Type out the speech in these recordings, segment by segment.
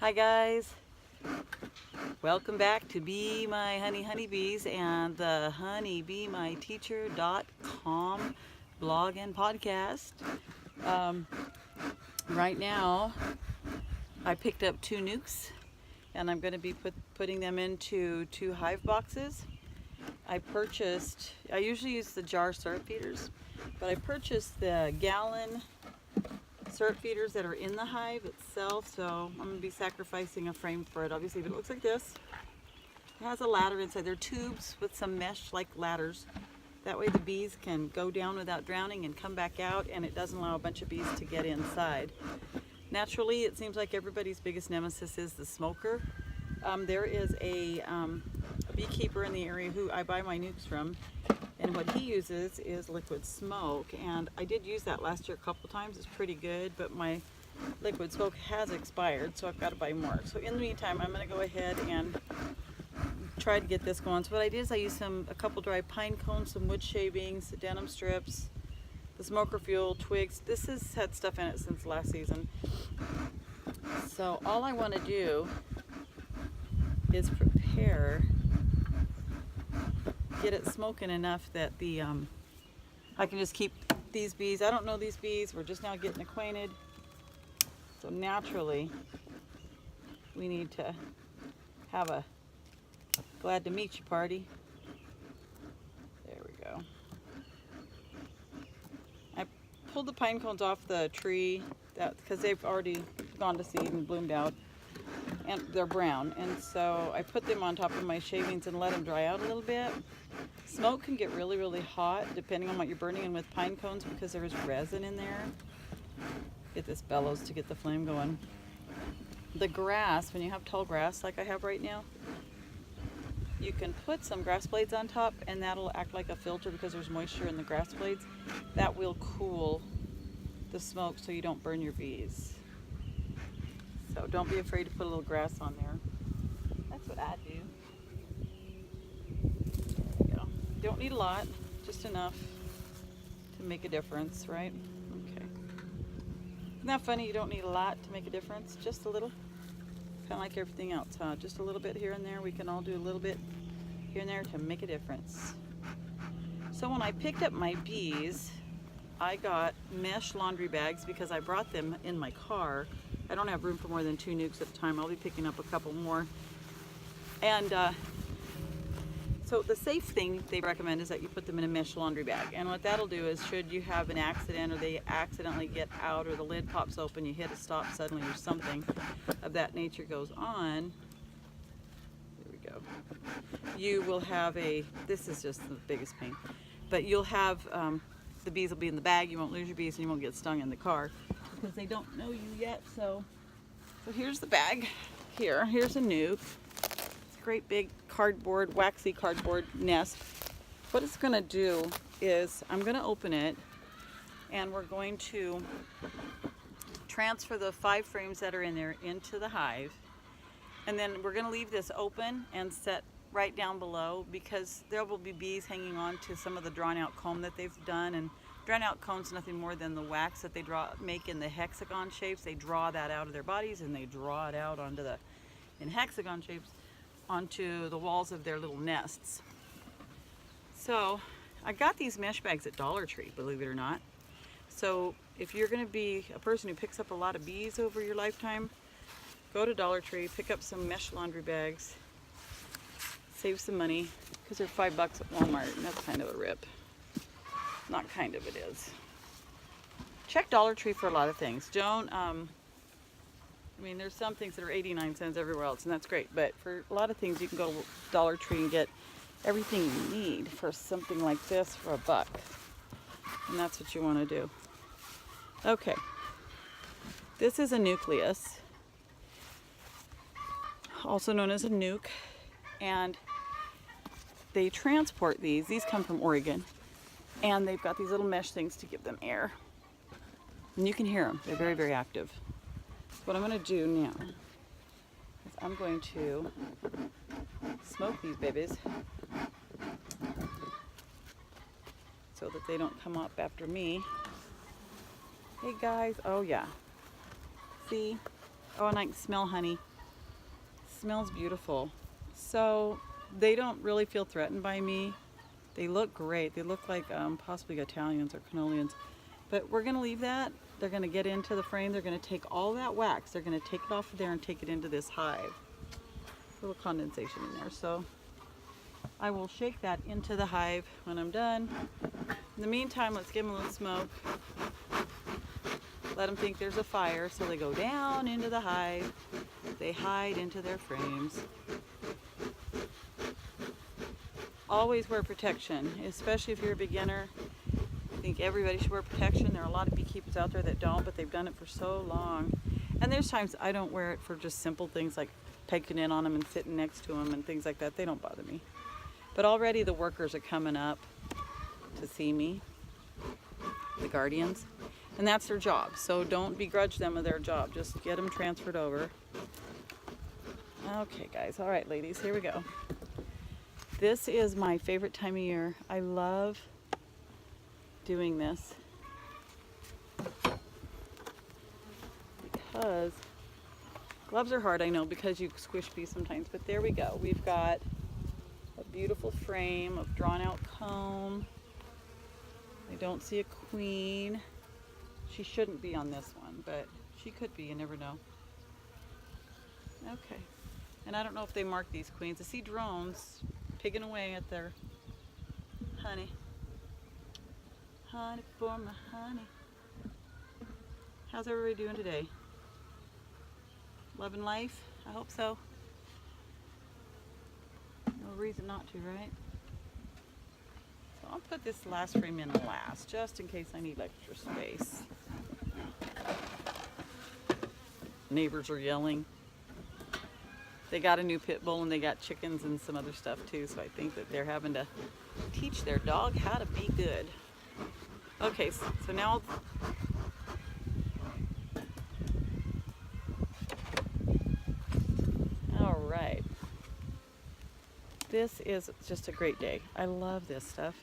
Hi guys, welcome back to Be My Honeybees and the honeybeemyteacher.com blog and podcast. Right now I picked up 2 Nucs and I'm going to be putting them into 2 hive boxes. I usually use the jar syrup feeders, but I purchased the gallon syrup feeders that are in the hive itself, so I'm going to be sacrificing a frame for it, obviously, but it looks like this. It has a ladder inside. They're tubes with some mesh like ladders. That way the bees can go down without drowning and come back out, and it doesn't allow a bunch of bees to get inside. Naturally, it seems like everybody's biggest nemesis is the smoker. There is a beekeeper in the area who I buy my Nucs from, and what he uses is liquid smoke, and I did use that last year a couple times. It's pretty good, but my liquid smoke has expired, so I've got to buy more. So in the meantime, I'm going to go ahead and try to get this going. So what I did is I used a couple dry pine cones, some wood shavings, denim strips, the smoker fuel, twigs. This has had stuff in it since last season. So all I want to do is get it smoking enough that I can just keep these bees. I don't know these bees, we're just now getting acquainted. So naturally, we need to have a glad to meet you party. There we go. I pulled the pine cones off the tree because they've already gone to seed and bloomed out, and they're brown, and so I put them on top of my shavings and let them dry out a little bit. Smoke can get really hot depending on what you're burning in with pine cones because there is resin in there. Get this bellows to get the flame going. The grass, when you have tall grass like I have right now, you can put some grass blades on top and that'll act like a filter because there's moisture in the grass blades. That will cool the smoke so you don't burn your bees. So don't be afraid to put a little grass on there. That's what I do. There you go. You don't need a lot, just enough to make a difference, right? Okay. Isn't that funny? You don't need a lot to make a difference, just a little. Kind of like everything else, huh? Just a little bit here and there. We can all do a little bit here and there to make a difference. So when I picked up my bees, I got mesh laundry bags because I brought them in my car. I don't have room for more than 2 Nucs at a time. I'll be picking up a couple more. And so the safe thing they recommend is that you put them in a mesh laundry bag. And what that'll do is, should you have an accident or they accidentally get out or the lid pops open, you hit a stop suddenly or something of that nature goes on, there we go, you will have this is just the biggest pain, but you'll have, the bees will be in the bag, you won't lose your bees, and you won't get stung in the car because they don't know you yet. So here's the bag. Here's a Nuc. Great big cardboard, waxy cardboard nest. What it's going to do is I'm going to open it and we're going to transfer the 5 frames that are in there into the hive, and then we're going to leave this open and set right down below because there will be bees hanging on to some of the drawn out comb that they've done. And drawn out comb's nothing more than the wax that they make in the hexagon shapes. They draw that out of their bodies and they draw it out in hexagon shapes onto the walls of their little nests. So I got these mesh bags at Dollar Tree, believe it or not. So if you're going to be a person who picks up a lot of bees over your lifetime, go to Dollar Tree, pick up some mesh laundry bags, save some money because they're $5 at Walmart, and that's kind of a rip. Not kind of, it is. Check Dollar Tree for a lot of things. Don't I mean, there's some things that are 89 cents everywhere else, and that's great. But for a lot of things, you can go to Dollar Tree and get everything you need for something like this for $1. And that's what you want to do. Okay. This is a nucleus, also known as a Nuc. And they transport these. These come from Oregon. And they've got these little mesh things to give them air. And you can hear them. They're very active. What I'm going to do now is I'm going to smoke these babies so that they don't come up after me. Hey guys, oh yeah. See? Oh, and I can smell honey. smells beautiful. So they don't really feel threatened by me. They look great. They look like possibly Italians or cannoleans. But we're gonna leave that. They're gonna get into the frame. They're gonna take all that wax. They're gonna take it off of there and take it into this hive. A little condensation in there. So I will shake that into the hive when I'm done. In the meantime, let's give them a little smoke. Let them think there's a fire, so they go down into the hive. They hide into their frames. Always wear protection, especially if you're a beginner. I think everybody should wear protection. There are a lot of beekeepers out there that don't, but they've done it for so long. And there's times I don't wear it for just simple things like pegging in on them and sitting next to them and things like that. They don't bother me. But already the workers are coming up to see me, the guardians, and that's their job. So don't begrudge them of their job. Just get them transferred over. Okay, guys. All right, ladies, here we go. This is my favorite time of year. I love doing this because gloves are hard, I know, because you squish bees sometimes, but there we go. We've got a beautiful frame of drawn out comb. I don't see a queen. She shouldn't be on this one, but she could be, you never know. Okay, and I don't know if they mark these queens. I see drones pigging away at their honey. Honey for my honey. How's everybody doing today? Loving life? I hope so. No reason not to, right? So I'll put this last frame in last, just in case I need extra space. Neighbors are yelling. They got a new pit bull and they got chickens and some other stuff too, so I think that they're having to teach their dog how to be good. Okay, so now all right. This is just a great day. I love this stuff.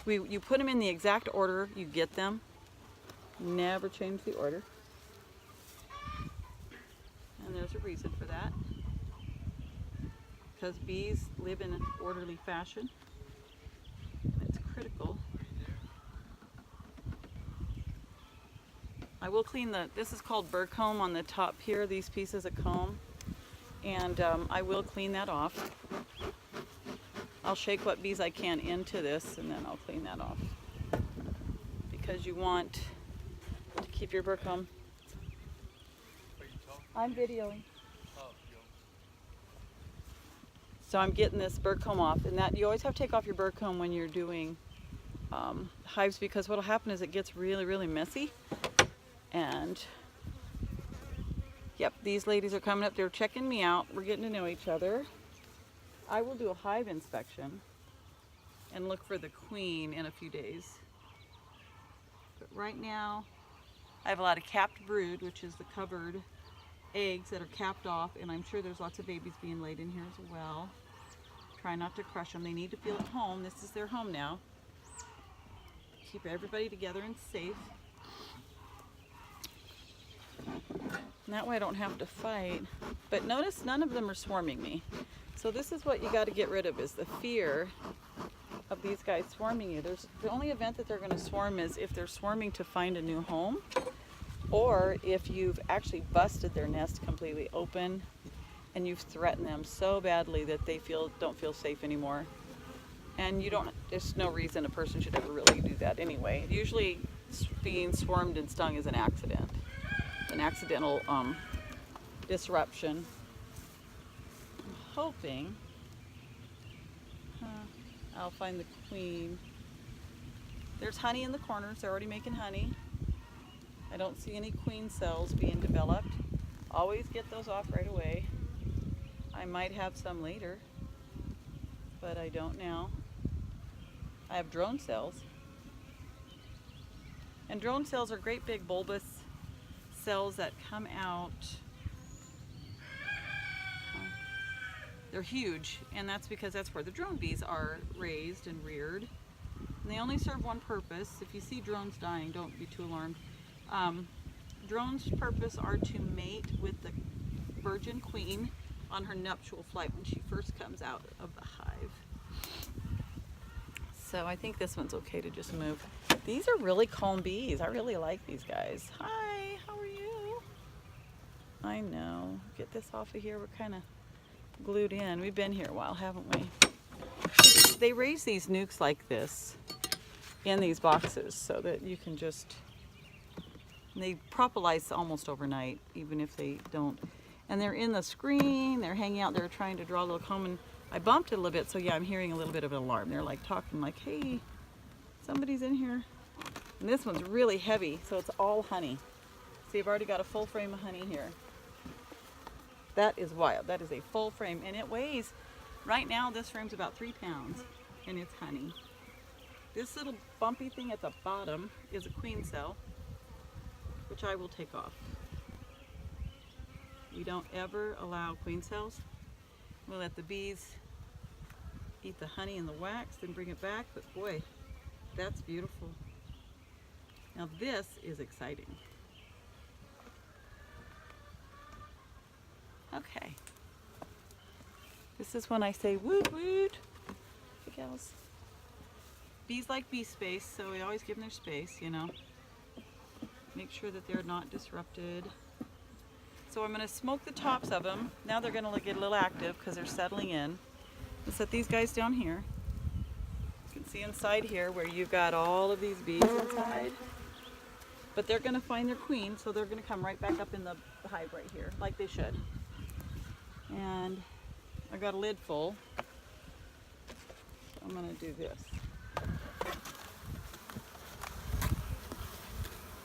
You put them in the exact order you get them. Never change the order. And there's a reason for that. Because bees live in an orderly fashion. It's critical. I will clean this is called burr comb on the top here, these pieces of comb. And I will clean that off. I'll shake what bees I can into this and then I'll clean that off. Because you want to keep your burr comb. I'm videoing. So I'm getting this burr comb off, and that you always have to take off your burr comb when you're doing hives, because what'll happen is it gets really, really messy. And yep, these ladies are coming up. They're checking me out. We're getting to know each other. I will do a hive inspection and look for the queen in a few days. But right now, I have a lot of capped brood, which is the covered eggs that are capped off, and I'm sure there's lots of babies being laid in here as well. Try not to crush them. They need to feel at home. This is their home now. Keep everybody together and safe. And that way I don't have to fight. But notice none of them are swarming me. So this is what you got to get rid of, is the fear of these guys swarming you. The only event that they're going to swarm is if they're swarming to find a new home, or if you've actually busted their nest completely open and you've threatened them so badly that they don't feel safe anymore. And there's no reason a person should ever really do that anyway. Usually being swarmed and stung is an accident, an accidental disruption. I'm hoping I'll find the queen. There's honey in the corners. They're already making honey. I don't see any queen cells being developed. Always get those off right away. I might have some later, but I don't now. I have drone cells. And drone cells are great big bulbous cells that come out. They're huge, and that's because that's where the drone bees are raised and reared. And they only serve one purpose. If you see drones dying, don't be too alarmed. Drones' purpose are to mate with the virgin queen on her nuptial flight when she first comes out of the hive. So I think this one's okay to just move. These are really calm bees. I really like these guys. Hi, how are you? I know. Get this off of here. We're kind of glued in. We've been here a while, haven't we? They raise these nucs like this in these boxes so that you can just, they propolize almost overnight, even if they don't. And they're in the screen, they're hanging out there trying to draw a little comb, and I bumped it a little bit, so yeah, I'm hearing a little bit of an alarm. They're like talking like, hey, somebody's in here. And this one's really heavy, so it's all honey. See, I've already got a full frame of honey here. That is wild. That is a full frame, and it weighs, right now this frame's about 3 pounds, and it's honey. This little bumpy thing at the bottom is a queen cell, which I will take off. We don't ever allow queen cells. We'll let the bees eat the honey and the wax, then bring it back, but boy, that's beautiful. Now this is exciting. Okay. This is when I say woot woot. Hey gals. Bees like bee space, so we always give them their space, you know. Make sure that they're not disrupted. So I'm going to smoke the tops of them. Now they're going to get a little active because they're settling in. I'll set these guys down here. You can see inside here where you've got all of these bees inside. But they're going to find their queen, so they're going to come right back up in the hive right here, like they should. And I got a lid full. So I'm going to do this.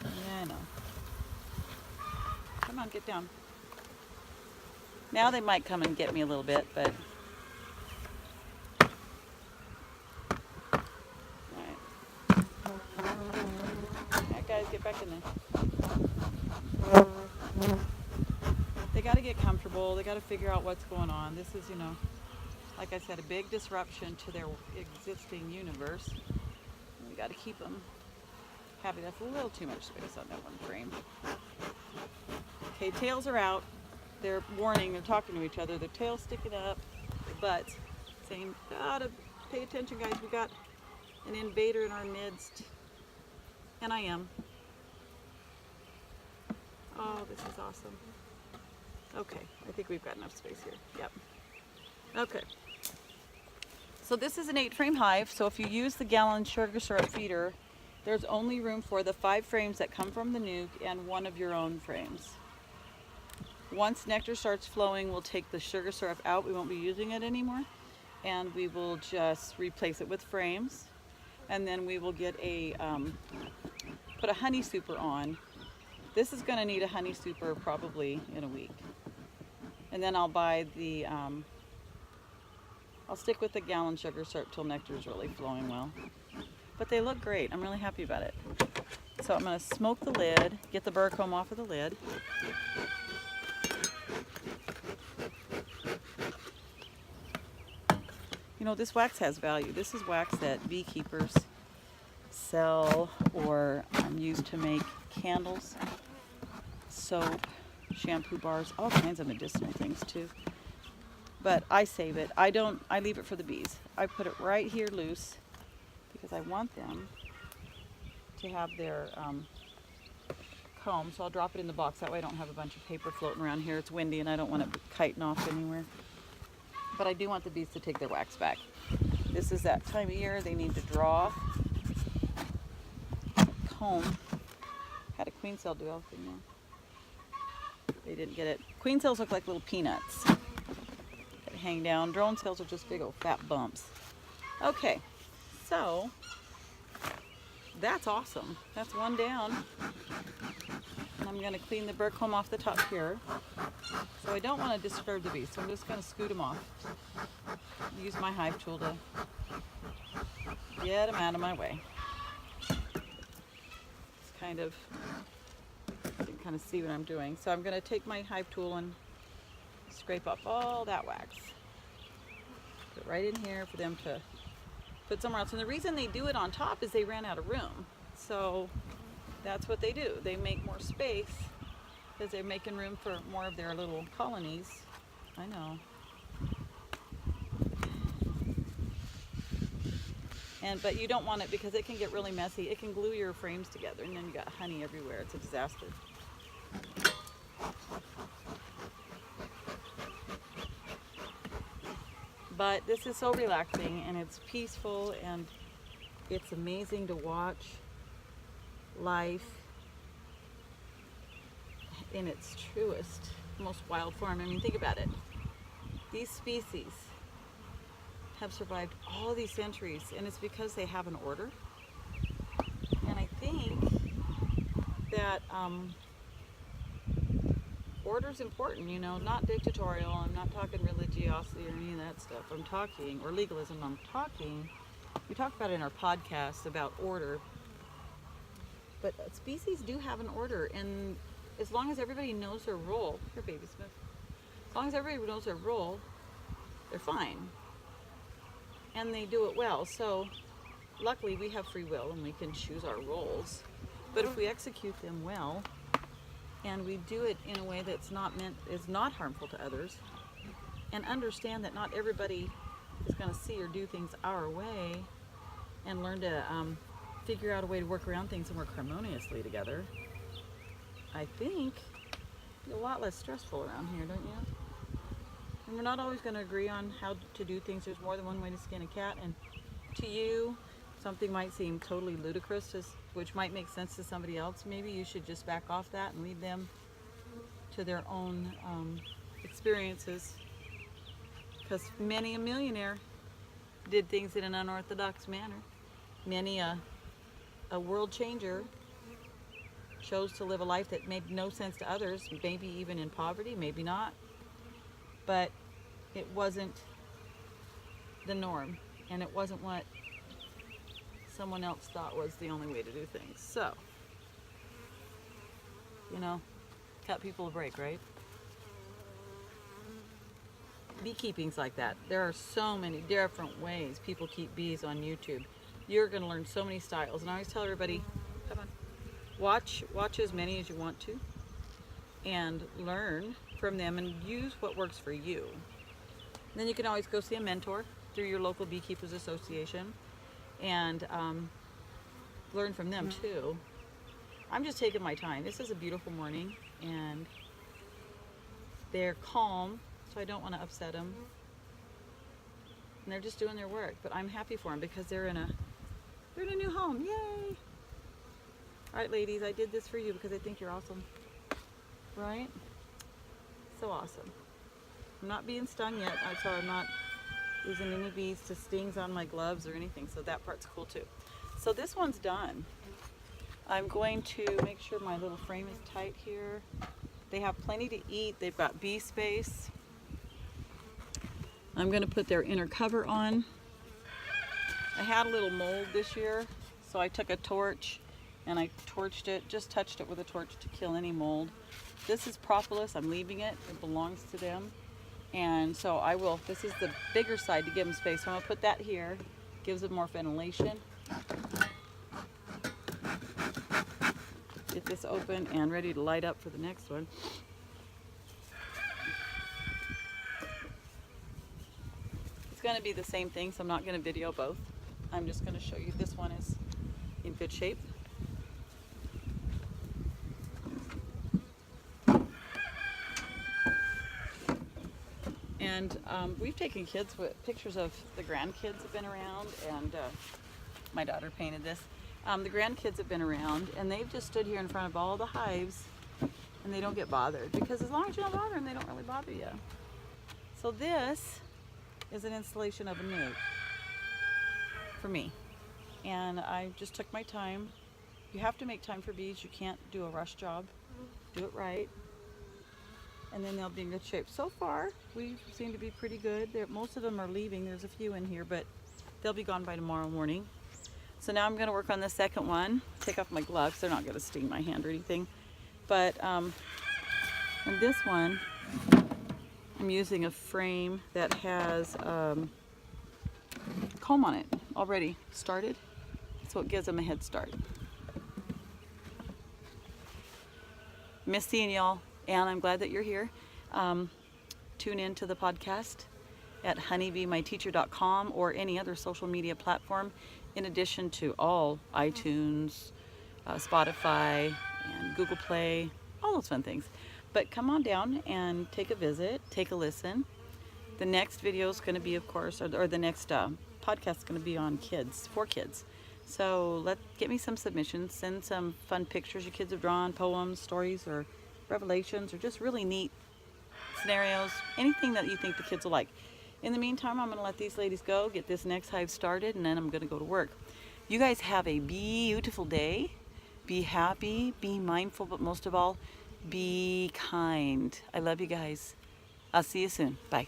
Yeah, I know. Come on, get down. Now they might come and get me a little bit, but... Alright. Alright guys, get back in there. They gotta get comfortable, they gotta figure out what's going on. This is, you know, like I said, a big disruption to their existing universe. We gotta keep them happy. That's a little too much space on that one frame. Okay, tails are out. They're warning, they're talking to each other. Their tails sticking up, their butts saying, gotta pay attention guys, we got an invader in our midst. And I am. Oh, this is awesome. Okay, I think we've got enough space here. Yep. Okay. So this is an 8-frame hive, so if you use the gallon sugar syrup feeder, there's only room for the 5 frames that come from the nuc and 1 of your own frames. Once nectar starts flowing, we'll take the sugar syrup out. We won't be using it anymore. And we will just replace it with frames. And then we will get a, put a honey super on. This is gonna need a honey super probably in a week. And then I'll buy the, I'll stick with the gallon sugar syrup till nectar is really flowing well. But they look great. I'm really happy about it. So I'm gonna smoke the lid, get the burr comb off of the lid. You know, this wax has value. This is wax that beekeepers sell or use to make candles, soap, shampoo bars, all kinds of medicinal things too. But I save it. I leave it for the bees. I put it right here loose because I want them to have their comb. So I'll drop it in the box. That way I don't have a bunch of paper floating around here. It's windy and I don't want it kiting off anywhere. But I do want the bees to take their wax back. This is that time of year they need to draw. Comb. Had a queen cell do everything there. They didn't get it. Queen cells look like little peanuts that hang down. Drone cells are just big old fat bumps. Okay, so that's awesome. That's one down. And I'm going to clean the burr comb off the top here. So I don't want to disturb the bees, so I'm just going to scoot them off. Use my hive tool to get them out of my way. It's kind of, you can kind of see what I'm doing. So I'm going to take my hive tool and scrape up all that wax. Put it right in here for them to put somewhere else. And the reason they do it on top is they ran out of room. So that's what they do. They make more space because they're making room for more of their little colonies. I know. But you don't want it because it can get really messy. It can glue your frames together, and then you got honey everywhere. It's a disaster. But this is so relaxing, and it's peaceful, and it's amazing to watch life in its truest, most wild form. I mean, think about it. These species have survived all these centuries, and it's because they have an order. And I think that order is important, you know, not dictatorial. I'm not talking religiosity or any of that stuff. I'm talking, or legalism. We talk about it in our podcast about order. But species do have an order, and as long as everybody knows their role, here, baby Smith. As long as everybody knows their role, they're fine. And they do it well. So luckily we have free will and we can choose our roles. But if we execute them well and we do it in a way that's is not harmful to others, and understand that not everybody is going to see or do things our way, and learn to figure out a way to work around things and work harmoniously together, I think it'd be a lot less stressful around here, don't you? And we're not always going to agree on how to do things. There's more than one way to skin a cat, and to you something might seem totally ludicrous, which might make sense to somebody else. Maybe you should just back off that and leave them to their own experiences, because many a millionaire did things in an unorthodox manner. Many a world changer chose to live a life that made no sense to others, maybe even in poverty, maybe not. But it wasn't the norm, and it wasn't what someone else thought was the only way to do things. So, you know, cut people a break, right? Beekeeping's like that. There are so many different ways people keep bees on YouTube. You're going to learn so many styles, and I always tell everybody, come on, watch as many as you want to, and learn from them and use what works for you. And then you can always go see a mentor through your local beekeepers association and learn from them too. I'm just taking my time. This is a beautiful morning, and they're calm, so I don't want to upset them. And they're just doing their work, but I'm happy for them because they're in a new home. Yay! All right, ladies, I did this for you because I think you're awesome, right? So awesome. I'm not being stung yet, so I'm not using any bees to stings on my gloves or anything, so that part's cool too. So this one's done. I'm going to make sure my little frame is tight here. They have plenty to eat. They've got bee space. I'm going to put their inner cover on. I had a little mold this year, so I took a torch and I torched it, just touched it with a torch to kill any mold. This is propolis. I'm leaving it. It belongs to them. And so I will, this is the bigger side to give them space. So I'm going to put that here. Gives them more ventilation. Get this open and ready to light up for the next one. It's going to be the same thing, so I'm not going to video both. I'm just going to show you this one is in good shape. And we've taken kids with pictures of the grandkids have been around, and my daughter painted this. The grandkids have been around, and they've just stood here in front of all the hives, and they don't get bothered, because as long as you don't bother them, they don't really bother you. So this is an installation of a nuke for me, and I just took my time. You have to make time for bees. You can't do a rush job. Do it right, and then they'll be in good shape. So far, we seem to be pretty good. Most of them are leaving. There's a few in here, but they'll be gone by tomorrow morning. So now I'm going to work on the second one. Take off my gloves. They're not going to sting my hand or anything. But in this one, I'm using a frame that has comb on it already started. So it gives them a head start. Miss seeing y'all, and I'm glad that you're here. Tune in to the podcast at honeybeemyteacher.com or any other social media platform, in addition to all iTunes, Spotify, and Google Play, all those fun things. But come on down and take a visit, take a listen. The next video is going to be, of course, or the next podcast is going to be on kids, for kids. So get me some submissions, send some fun pictures your kids have drawn, poems, stories, or revelations, or just really neat scenarios, anything that you think the kids will like. In the meantime, I'm going to let these ladies go, get this next hive started, and then I'm going to go to work. You guys have a beautiful day. Be happy, be mindful, but most of all, be kind. I love you guys. I'll see you soon. Bye.